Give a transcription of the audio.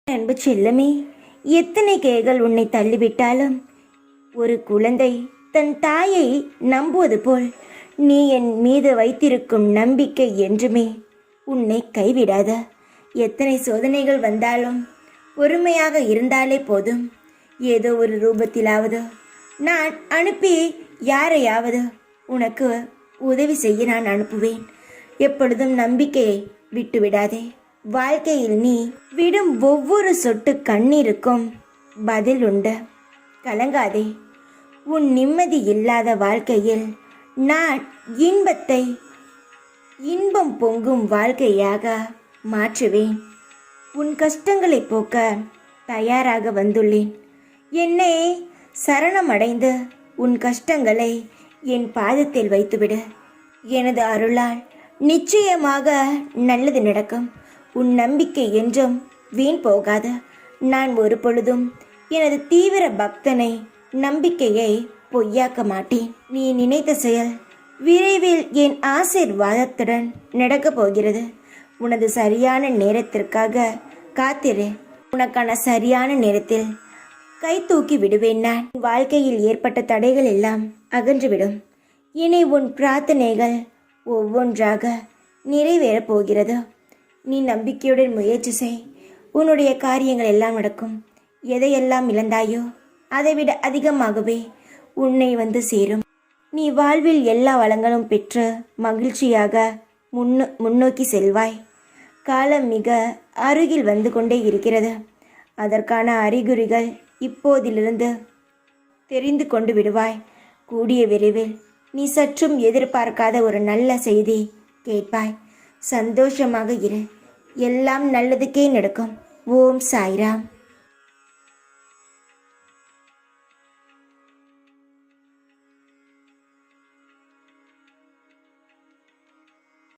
அன்பு செல்லமே, எத்தனை கைகள் உன்னை தள்ளிவிட்டாலும் ஒரு குழந்தை தன் தாயை நம்புவது போல் நீ என் மீது வைத்திருக்கும் நம்பிக்கை என்றுமே உன்னை கைவிடாத. எத்தனை சோதனைகள் வந்தாலும் பொறுமையாக இருந்தாலே போதும். ஏதோ ஒரு ரூபத்திலாவது நான் அனுப்பி யாரையாவது உனக்கு உதவி செய்ய நான் அனுப்புவேன். எப்பொழுதும் நம்பிக்கையை விட்டுவிடாதே. வாழ்க்கையில் நீ விடும் ஒவ்வொரு சொட்டு கண்ணீருக்கும் பதில் உண்டு. கலங்காதே. உன் நிம்மதி இல்லாத வாழ்க்கையில் நான் இன்பம் பொங்கும் வாழ்க்கையாக மாற்றுவேன். உன் கஷ்டங்களை போக்க தயாராக வந்துள்ளேன். என்னை சரணமடைந்து உன் கஷ்டங்களை என் பாதத்தில் வைத்துவிடு. எனது அருளால் நிச்சயமாக நல்லது நடக்கும். உன் நம்பிக்கை என்றும் வீண் போகாது. நான் ஒரு பொழுதும் எனது தீவிர பக்தனை நம்பிக்கையை பொய்யாக்க மாட்டேன். நீ நினைத்த செயல் விரைவில் என் ஆசீர்வாதத்துடன் நடக்கப் போகிறது. உனது சரியான நேரத்திற்காக காத்திரு. உனக்கான சரியான நேரத்தில் கை தூக்கி விடுவேன். நான் வாழ்க்கையில் ஏற்பட்ட தடைகள் எல்லாம் அகன்றுவிடும். இனி உன் பிரார்த்தனைகள் ஒவ்வொன்றாக நிறைவேறப் போகிறது. நீ நம்பிக்கையுடன் முயற்சி செய். உன்னுடைய காரியங்கள் எல்லாம் நடக்கும். எதையெல்லாம் இழந்தாயோ அதைவிட அதிகமாகவே உன்னை வந்து சேரும். நீ வாழ்வில் எல்லா வளங்களும் பெற்று மகிழ்ச்சியாக முன்னோக்கி செல்வாய். காலம் மிக அருகில் வந்து கொண்டே இருக்கிறது. அதற்கான அறிகுறிகள் இப்போதிலிருந்து தெரிந்து கொண்டு விடுவாய். கூடிய விரைவில் நீ சற்றும் எதிர்பார்க்காத ஒரு நல்ல செய்தி கேட்பாய். சந்தோஷமாக இரு. எல்லாம் நல்லதுக்கே நடக்கும். ஓம் சாய்ராம்.